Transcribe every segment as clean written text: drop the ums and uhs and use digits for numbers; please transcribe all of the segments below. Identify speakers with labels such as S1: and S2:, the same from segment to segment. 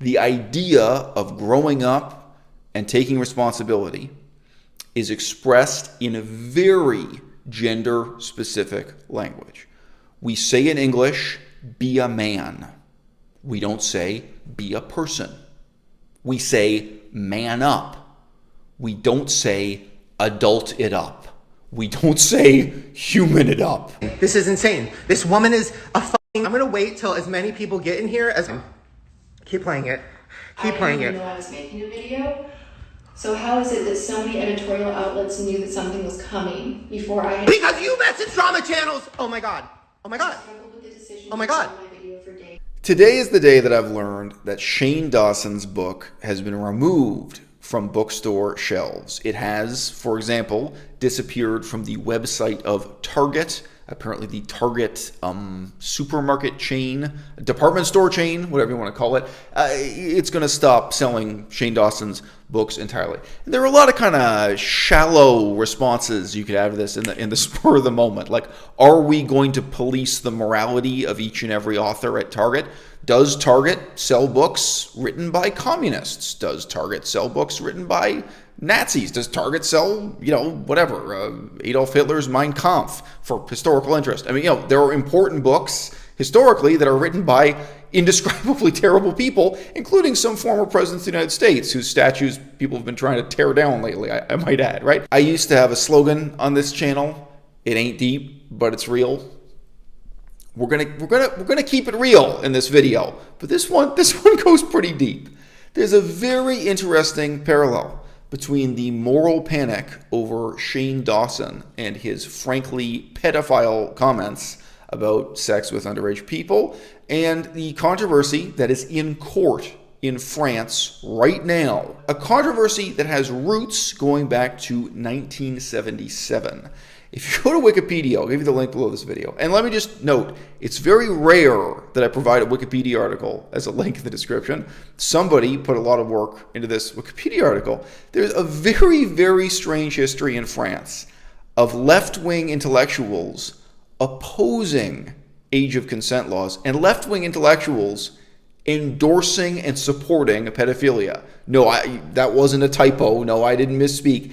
S1: The idea of growing up and taking responsibility is expressed in a very gender-specific language. We say in English, be a man. We don't say, be a person. We say, man up. We don't say, adult it up. We don't say, human it up.
S2: This is insane. This woman is a fucking... I'm gonna wait till as many people get in here as... Keep playing it. Keep playing it.
S3: I didn't even know I was making a video. So how is it that so many editorial outlets knew that something was coming before I had...
S2: Because you message trauma channels! Oh my god. Oh my god. Oh my god.
S1: Today is the day that I've learned that Shane Dawson's book has been removed from bookstore shelves. It has, for example, disappeared from the website of Target, apparently the Target supermarket chain, department store chain, whatever you want to call it. It's going to stop selling Shane Dawson's books entirely. And there are a lot of kind of shallow responses you could have to this in the spur of the moment. Like, are we going to police the morality of each and every author at Target? Does Target sell books written by communists? Does Target sell books written by Nazis? Does Target sell, whatever, Adolf Hitler's Mein Kampf for historical interest? I mean, there are important books historically that are written by indescribably terrible people, including some former presidents of the United States whose statues people have been trying to tear down lately, I might add, right? I used to have a slogan on this channel. It ain't deep, but it's real. We're gonna keep it real in this video, but this one goes pretty deep. There's a very interesting parallel between the moral panic over Shane Dawson and his frankly pedophile comments about sex with underage people and the controversy that is in court in France right now. A controversy that has roots going back to 1977. If you go to Wikipedia, I'll give you the link below this video. And let me just note, it's very rare that I provide a Wikipedia article as a link in the description. Somebody put a lot of work into this Wikipedia article. There's a very, very strange history in France of left-wing intellectuals opposing age of consent laws and left-wing intellectuals endorsing and supporting pedophilia. No, that wasn't a typo. No, I didn't misspeak.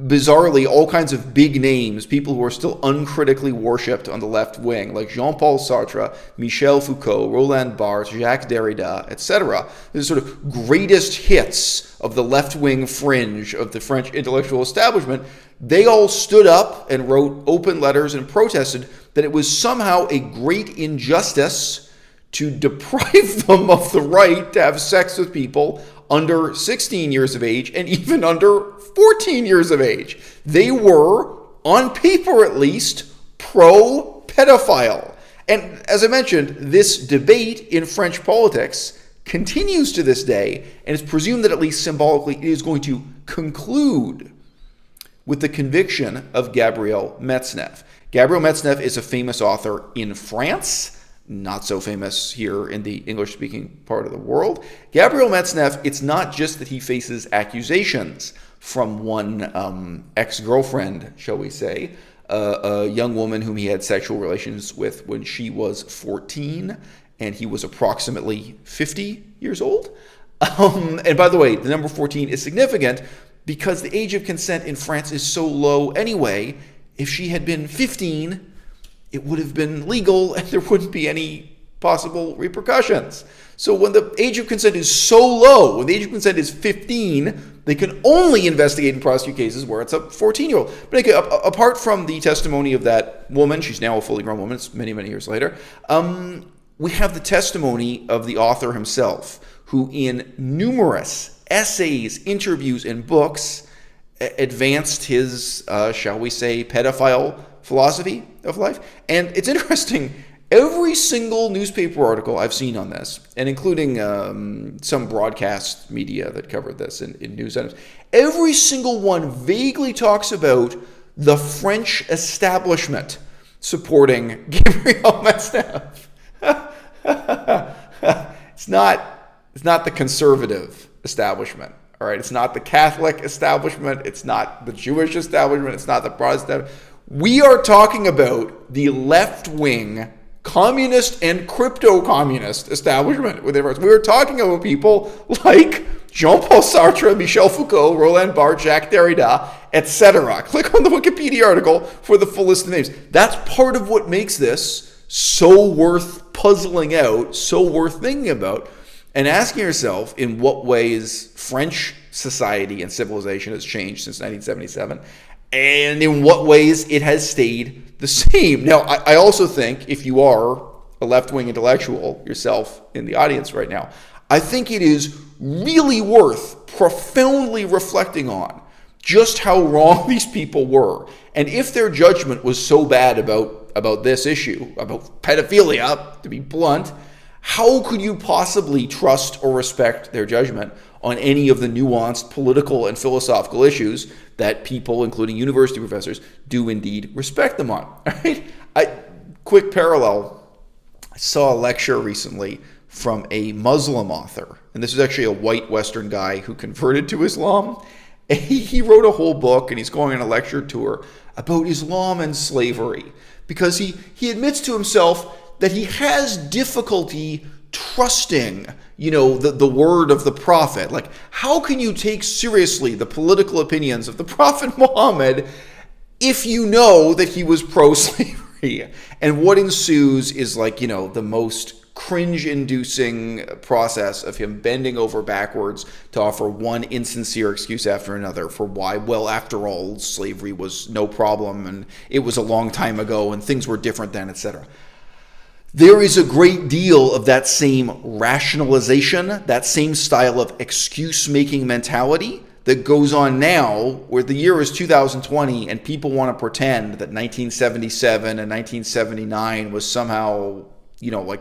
S1: Bizarrely, all kinds of big names, people who are still uncritically worshipped on the left wing, like Jean-Paul Sartre, Michel Foucault, Roland Barthes, Jacques Derrida, etc. The sort of greatest hits of the left-wing fringe of the French intellectual establishment. They all stood up and wrote open letters and protested that it was somehow a great injustice to deprive them of the right to have sex with people under 16 years of age and even under 14 years of age. They were, on paper at least, pro-pedophile. And as I mentioned, this debate in French politics continues to this day, and it's presumed that at least symbolically it is going to conclude with the conviction of Gabriel Matzneff. Gabriel Matzneff is a famous author in France, not so famous here in the English-speaking part of the world. Gabriel Matzneff, it's not just that he faces accusations from one ex-girlfriend, shall we say, a young woman whom he had sexual relations with when she was 14, and he was approximately 50 years old. And by the way, the number 14 is significant because the age of consent in France is so low anyway. If she had been 15, it would have been legal and there wouldn't be any possible repercussions. So when the age of consent is so low, when the age of consent is 15, they can only investigate and prosecute cases where it's a 14-year-old. But again, apart from the testimony of that woman, she's now a fully grown woman, it's many, many years later, we have the testimony of the author himself, who in numerous essays, interviews, and books advanced his, shall we say, pedophile philosophy of life. And it's interesting, every single newspaper article I've seen on this, and including some broadcast media that covered this in news items, every single one vaguely talks about the French establishment supporting Gabriel Matzneff. It's not the conservative establishment. All right, it's not the Catholic establishment. It's not the Jewish establishment. It's not the Protestant. We are talking about the left-wing communist and crypto-communist establishment within France. We were talking about people like Jean-Paul Sartre, Michel Foucault, Roland Barthes, Jacques Derrida, etc. Click on the Wikipedia article for the full list of names. That's part of what makes this so worth puzzling out, so worth thinking about, and asking yourself in what ways French society and civilization has changed since 1977, and in what ways it has stayed the same. Now, I also think if you are a left-wing intellectual yourself in the audience right now, I think it is really worth profoundly reflecting on just how wrong these people were. And if their judgment was so bad about this issue, about pedophilia, to be blunt, how could you possibly trust or respect their judgment on any of the nuanced political and philosophical issues that people, including university professors, do indeed respect them on? Right? Quick parallel, I saw a lecture recently from a Muslim author, and this is actually a white Western guy who converted to Islam. And he wrote a whole book, and he's going on a lecture tour about Islam and slavery, because he admits to himself that he has difficulty trusting, the word of the prophet. Like, how can you take seriously the political opinions of the Prophet Muhammad if you know that he was pro-slavery? And what ensues is the most cringe-inducing process of him bending over backwards to offer one insincere excuse after another for why, well, after all, slavery was no problem, and it was a long time ago, and things were different then, etc. There is a great deal of that same rationalization, that same style of excuse-making mentality that goes on now, where the year is 2020 and people want to pretend that 1977 and 1979 was somehow,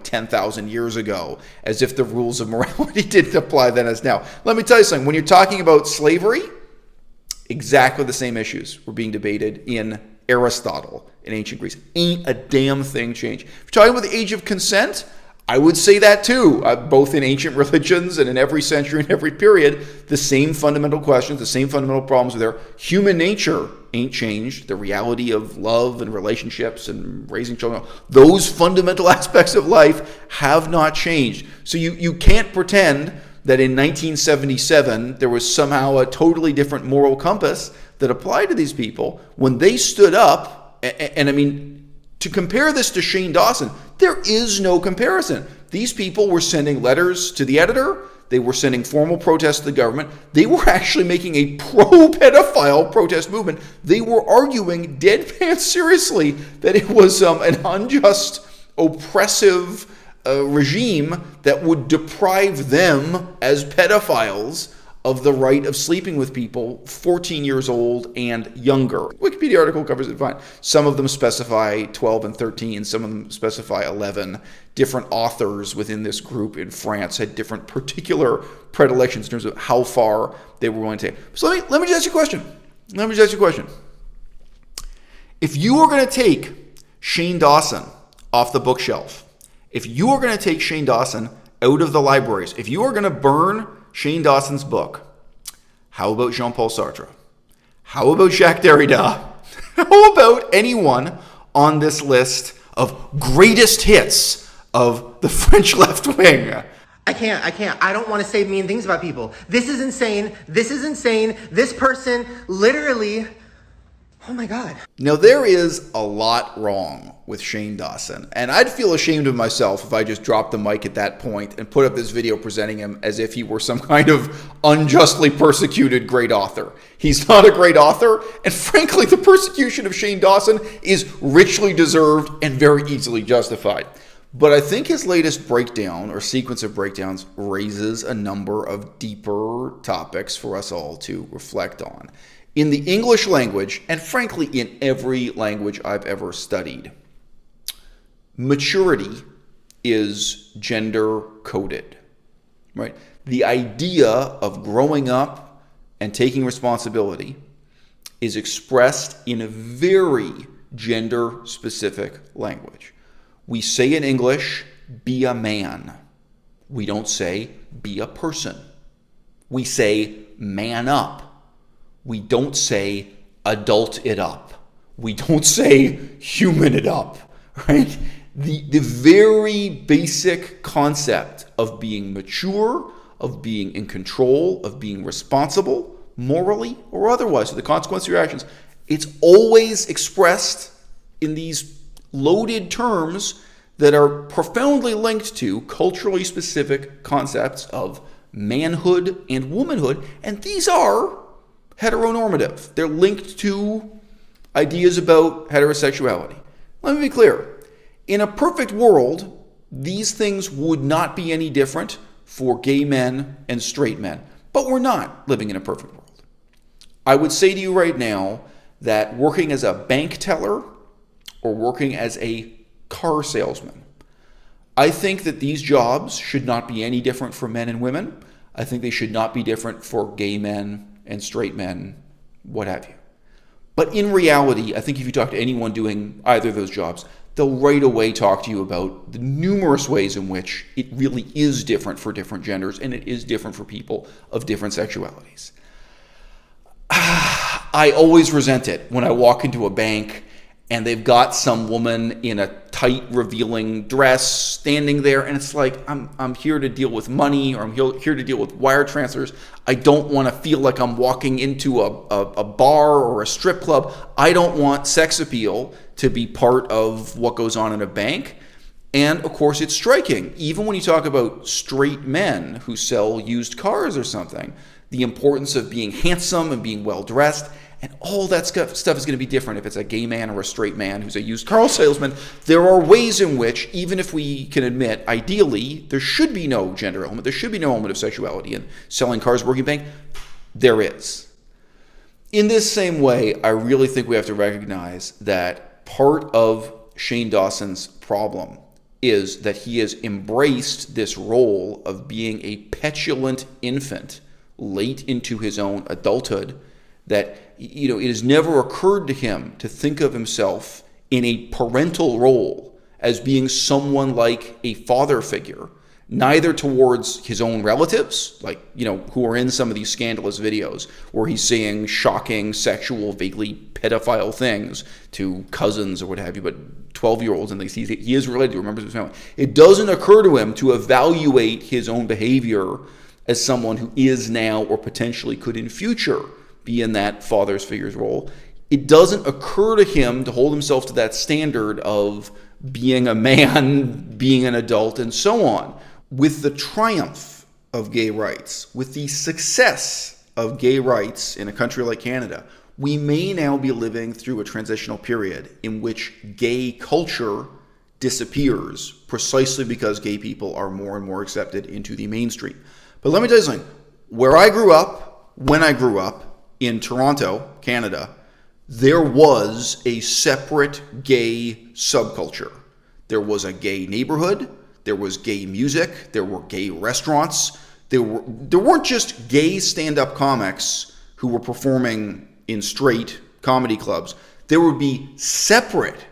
S1: 10,000 years ago, as if the rules of morality didn't apply then as now. Let me tell you something. When you're talking about slavery, exactly the same issues were being debated in Aristotle in ancient Greece. Ain't a damn thing changed. If you're talking about the age of consent, I would say that too, both in ancient religions and in every century and every period, the same fundamental questions, the same fundamental problems with their human nature ain't changed. The reality of love and relationships and raising children, those fundamental aspects of life have not changed. So you can't pretend that in 1977 there was somehow a totally different moral compass that applied to these people when they stood up. And I mean, to compare this to Shane Dawson, there is no comparison. These people were sending letters to the editor. They were sending formal protests to the government. They were actually making a pro-pedophile protest movement. They were arguing deadpan seriously that it was an unjust, oppressive regime that would deprive them as pedophiles of the right of sleeping with people 14 years old and younger. Wikipedia article covers it fine. Some of them specify 12 and 13. Some of them specify 11. Different authors within this group in France had different particular predilections in terms of how far they were willing to take. So let me just ask you a question. If you were going to take Shane Dawson off the bookshelf, if you were going to take Shane Dawson out of the libraries, if you were going to burn Shane Dawson's book, how about Jean-Paul Sartre? How about Jacques Derrida? How about anyone on this list of greatest hits of the French left wing?
S2: I can't. I don't want to say mean things about people. This is insane. This person literally, oh my God.
S1: Now, there is a lot wrong with Shane Dawson, and I'd feel ashamed of myself if I just dropped the mic at that point and put up this video presenting him as if he were some kind of unjustly persecuted great author. He's not a great author, and frankly, the persecution of Shane Dawson is richly deserved and very easily justified. But I think his latest breakdown or sequence of breakdowns raises a number of deeper topics for us all to reflect on. In the English language, and frankly in every language I've ever studied, maturity is gender-coded, right? The idea of growing up and taking responsibility is expressed in a very gender-specific language. We say in English, be a man. We don't say, be a person. We say, man up. We don't say, adult it up. We don't say, human it up, right? The very basic concept of being mature, of being in control, of being responsible, morally or otherwise, for the consequence of your actions, it's always expressed in these loaded terms that are profoundly linked to culturally specific concepts of manhood and womanhood, and these are heteronormative. They're linked to ideas about heterosexuality. Let me be clear. In a perfect world, these things would not be any different for gay men and straight men, but we're not living in a perfect world. I would say to you right now that working as a bank teller or working as a car salesman, I think that these jobs should not be any different for men and women. I think they should not be different for gay men and straight men, what have you. But in reality, I think if you talk to anyone doing either of those jobs, they'll right away talk to you about the numerous ways in which it really is different for different genders, and it is different for people of different sexualities. I always resent it when I walk into a bank and they've got some woman in a tight, revealing dress standing there, and it's like, I'm here to deal with money, or I'm here to deal with wire transfers. I don't want to feel like I'm walking into a bar or a strip club. I don't want sex appeal to be part of what goes on in a bank. And of course, it's striking. Even when you talk about straight men who sell used cars or something, the importance of being handsome and being well-dressed, and all that stuff is going to be different if it's a gay man or a straight man who's a used car salesman. There are ways in which, even if we can admit, ideally, there should be no gender element, there should be no element of sexuality in selling cars, working bank, there is. In this same way, I really think we have to recognize that part of Shane Dawson's problem is that he has embraced this role of being a petulant infant late into his own adulthood, that it has never occurred to him to think of himself in a parental role as being someone like a father figure, neither towards his own relatives, like, who are in some of these scandalous videos where he's saying shocking, sexual, vaguely pedophile things to cousins or what have you, but 12-year-olds, and he is related to members of his family. It doesn't occur to him to evaluate his own behavior as someone who is now or potentially could in future be in that father's figure's role. It doesn't occur to him to hold himself to that standard of being a man, being an adult, and so on. With the triumph of gay rights, with the success of gay rights in a country like Canada, we may now be living through a transitional period in which gay culture disappears precisely because gay people are more and more accepted into the mainstream. But let me tell you something. Where I grew up, when I grew up, in Toronto, Canada, there was a separate gay subculture. There was a gay neighborhood, there was gay music, there were gay restaurants, there weren't just gay stand-up comics who were performing in straight comedy clubs. There would be separate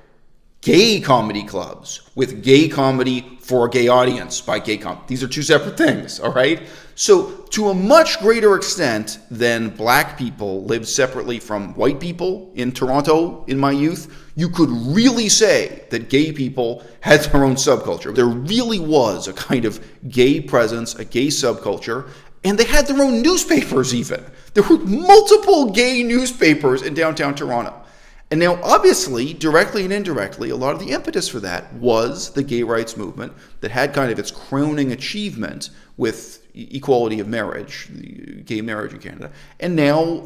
S1: gay comedy clubs with gay comedy for a gay audience by gay comedy. These are two separate things, all right? So to a much greater extent than black people lived separately from white people in Toronto in my youth, you could really say that gay people had their own subculture. There really was a kind of gay presence, a gay subculture, and they had their own newspapers even. There were multiple gay newspapers in downtown Toronto. And now, obviously, directly and indirectly, a lot of the impetus for that was the gay rights movement that had kind of its crowning achievement with equality of marriage, gay marriage in Canada. And now,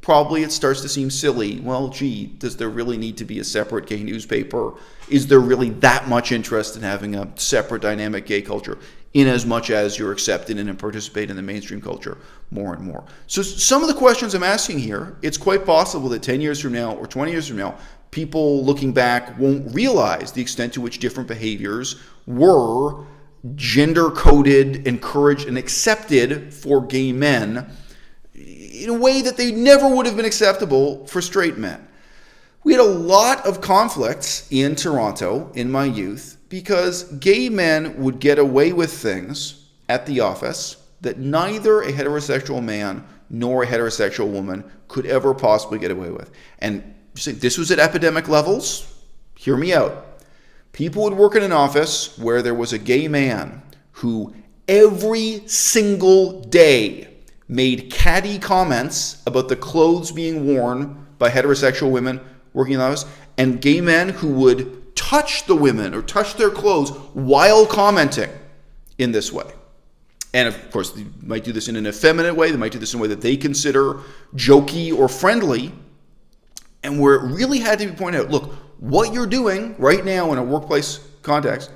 S1: probably it starts to seem silly. Well, gee, does there really need to be a separate gay newspaper? Is there really that much interest in having a separate dynamic gay culture, in as much as you're accepted and participate in the mainstream culture more and more? So some of the questions I'm asking here, it's quite possible that 10 years from now or 20 years from now, people looking back won't realize the extent to which different behaviors were gender-coded, encouraged, and accepted for gay men in a way that they never would have been acceptable for straight men. We had a lot of conflicts in Toronto in my youth because gay men would get away with things at the office that neither a heterosexual man nor a heterosexual woman could ever possibly get away with. And this was at epidemic levels. Hear me out. People would work in an office where there was a gay man who every single day made catty comments about the clothes being worn by heterosexual women working in the office, and gay men who would touch the women or touch their clothes while commenting in this way. And of course, they might do this in an effeminate way. They might do this in a way that they consider jokey or friendly. And where it really had to be pointed out, look, what you're doing right now in a workplace context,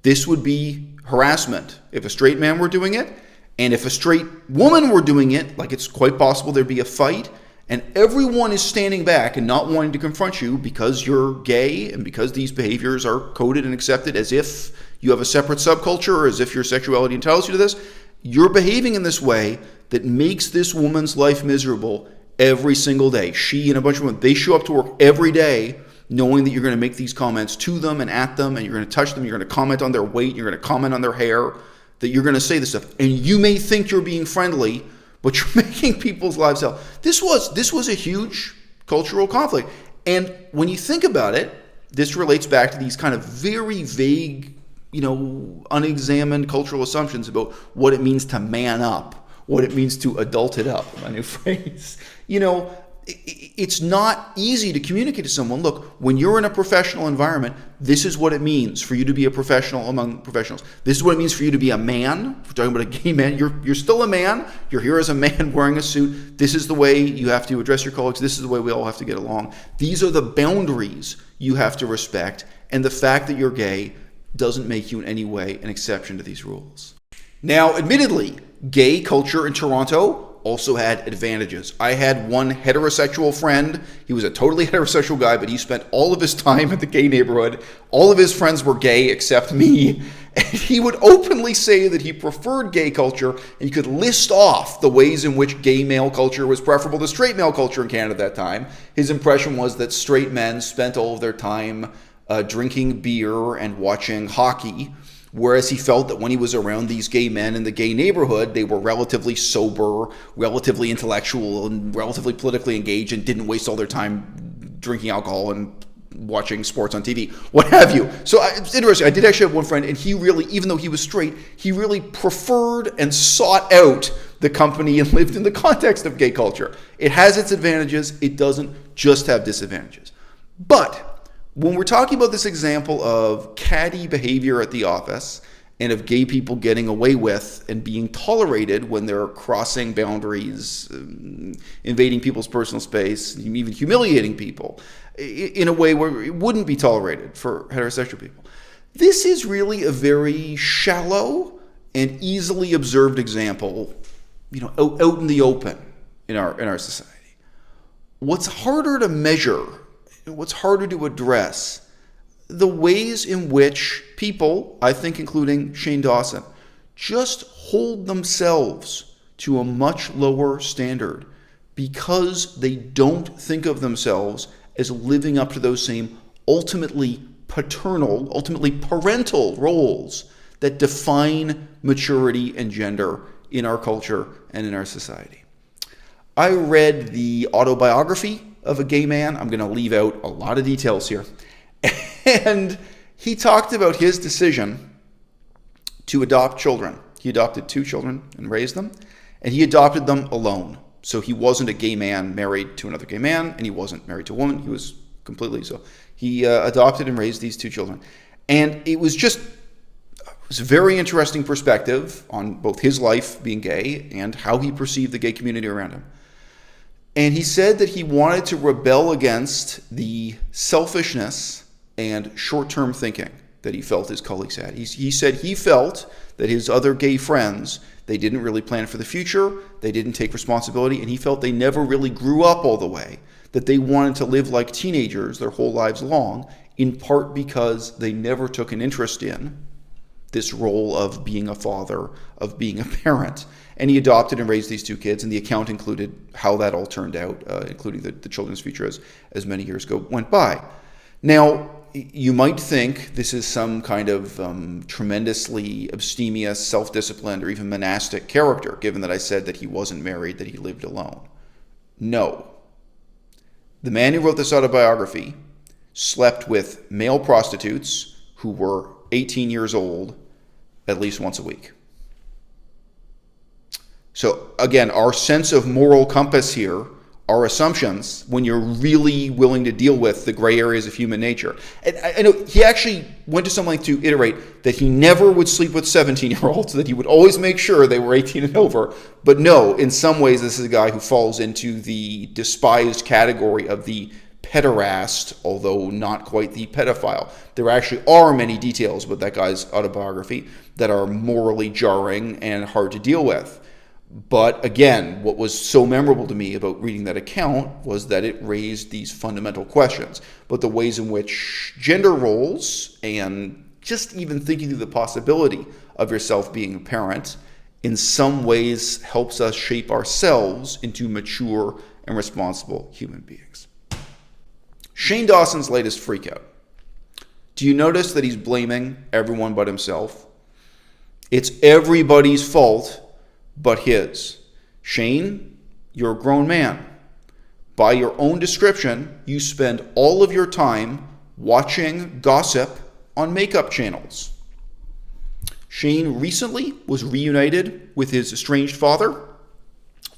S1: this would be harassment if a straight man were doing it. And if a straight woman were doing it, like it's quite possible there'd be a fight. And everyone is standing back and not wanting to confront you because you're gay and because these behaviors are coded and accepted as if you have a separate subculture or as if your sexuality entitles you to this. You're behaving in this way that makes this woman's life miserable every single day. She and a bunch of women, they show up to work every day knowing that you're going to make these comments to them and at them, and you're going to touch them, you're going to comment on their weight, you're going to comment on their hair, that you're going to say this stuff. And you may think you're being friendly, but you're making people's lives hell. This was a huge cultural conflict. And when you think about it, this relates back to these kind of very vague, unexamined cultural assumptions about what it means to man up, what it means to adult it up, my new phrase. It's not easy to communicate to someone, look, when you're in a professional environment, this is what it means for you to be a professional among professionals. This is what it means for you to be a man. If we're talking about a gay man, you're still a man. You're here as a man wearing a suit. This is the way you have to address your colleagues. This is the way we all have to get along. These are the boundaries you have to respect. And the fact that you're gay doesn't make you in any way an exception to these rules. Now, admittedly, gay culture in Toronto also had advantages. I had one heterosexual friend. He was a totally heterosexual guy, but he spent all of his time in the gay neighborhood. All of his friends were gay except me. And he would openly say that he preferred gay culture, and he could list off the ways in which gay male culture was preferable to straight male culture in Canada at that time. His impression was that straight men spent all of their time drinking beer and watching hockey, whereas he felt that when he was around these gay men in the gay neighborhood, they were relatively sober, relatively intellectual, and relatively politically engaged and didn't waste all their time drinking alcohol and watching sports on TV, what have you. So it's interesting. I did actually have one friend, and he really, even though he was straight, he really preferred and sought out the company and lived in the context of gay culture. It has its advantages. It doesn't just have disadvantages. But when we're talking about this example of catty behavior at the office and of gay people getting away with and being tolerated when they're crossing boundaries, invading people's personal space, even humiliating people in a way where it wouldn't be tolerated for heterosexual people, this is really a very shallow and easily observed example, out in the open in our society. What's harder to measure, what's harder to address, the ways in which people, I think including Shane Dawson, just hold themselves to a much lower standard because they don't think of themselves as living up to those same ultimately paternal, ultimately parental roles that define maturity and gender in our culture and in our society. I read the autobiography of a gay man. I'm going to leave out a lot of details here. And he talked about his decision to adopt children. He adopted 2 children and raised them, and he adopted them alone. So he wasn't a gay man married to another gay man, and he wasn't married to a woman. He was completely so. He adopted and raised these 2 children. And it was a very interesting perspective on both his life being gay and how he perceived the gay community around him. And he said that he wanted to rebel against the selfishness and short-term thinking that he felt his colleagues had. He said he felt that his other gay friends, they didn't really plan for the future, they didn't take responsibility, and he felt they never really grew up all the way, that they wanted to live like teenagers their whole lives long, in part because they never took an interest in this role of being a father, of being a parent. And he adopted and raised these 2 kids, and the account included how that all turned out, including the children's future as many years went by. Now, you might think this is some kind of tremendously abstemious, self-disciplined, or even monastic character, given that I said that he wasn't married, that he lived alone. No. The man who wrote this autobiography slept with male prostitutes who were 18 years old at least once a week. So again, our sense of moral compass here, our assumptions, when you're really willing to deal with the gray areas of human nature. And I know he actually went to something to iterate that he never would sleep with 17-year-olds, that he would always make sure they were 18 and over. But no, in some ways, this is a guy who falls into the despised category of the pederast, although not quite the pedophile. There actually are many details with that guy's autobiography that are morally jarring and hard to deal with. But again, what was so memorable to me about reading that account was that it raised these fundamental questions, but the ways in which gender roles and just even thinking through the possibility of yourself being a parent in some ways helps us shape ourselves into mature and responsible human beings. Shane Dawson's latest freakout. Do you notice that he's blaming everyone but himself? It's everybody's fault but his. Shane, you're a grown man. By your own description, you spend all of your time watching gossip on makeup channels. Shane recently was reunited with his estranged father.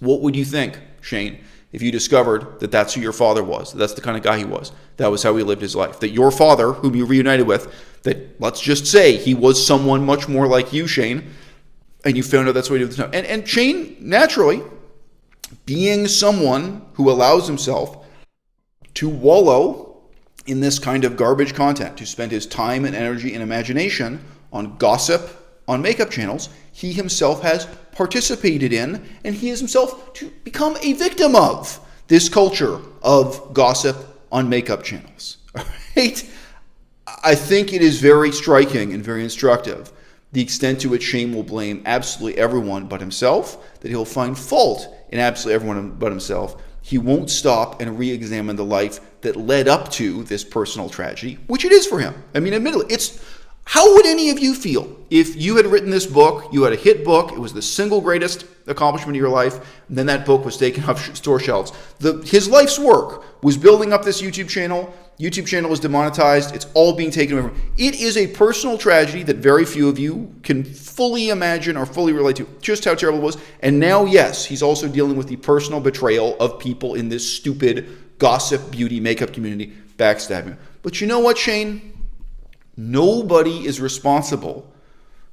S1: What would you think, Shane, if you discovered that that's who your father was, that that's the kind of guy he was, that was how he lived his life, that your father, whom you reunited with, that let's just say he was someone much more like you, Shane, and you found out that's what he did now. And Shane, naturally, being someone who allows himself to wallow in this kind of garbage content, to spend his time and energy and imagination on gossip on makeup channels, he himself has participated in, and he has himself to become a victim of this culture of gossip on makeup channels. Right? I think it is very striking and very instructive the extent to which Shane will blame absolutely everyone but himself, that he'll find fault in absolutely everyone but himself. He won't stop and re-examine the life that led up to this personal tragedy, which it is for him. I mean, admittedly, how would any of you feel if you had written this book, you had a hit book, it was the single greatest accomplishment of your life, and then that book was taken off store shelves? His life's work was building up this YouTube channel. YouTube channel is demonetized. It's all being taken over. It is a personal tragedy that very few of you can fully imagine or fully relate to just how terrible it was. And now, yes, he's also dealing with the personal betrayal of people in this stupid gossip, beauty, makeup community backstabbing. But you know what, Shane? Nobody is responsible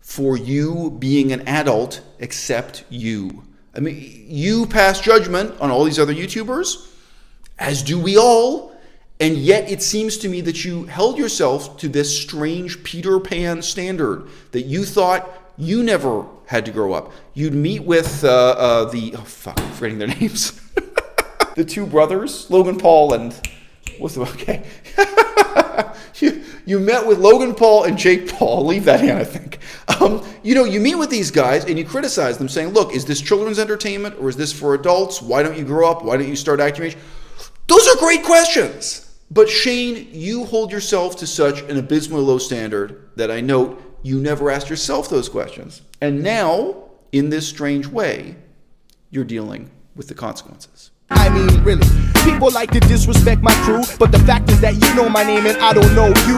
S1: for you being an adult except you. I mean, you pass judgment on all these other YouTubers, as do we all. And yet it seems to me that you held yourself to this strange Peter Pan standard, that you thought you never had to grow up. You'd meet with I'm forgetting their names. The two brothers, Logan Paul and, You met with Logan Paul and Jake Paul. I'll leave that in, I think. You meet with these guys and you criticize them saying, look, is this children's entertainment or is this for adults? Why don't you grow up? Why don't you start acting your age? Those are great questions. But Shane, you hold yourself to such an abysmally low standard that I note you never asked yourself those questions. And now, in this strange way, you're dealing with the consequences.
S4: I mean, really, people like to disrespect my crew, but the fact is that you know my name and I don't know you.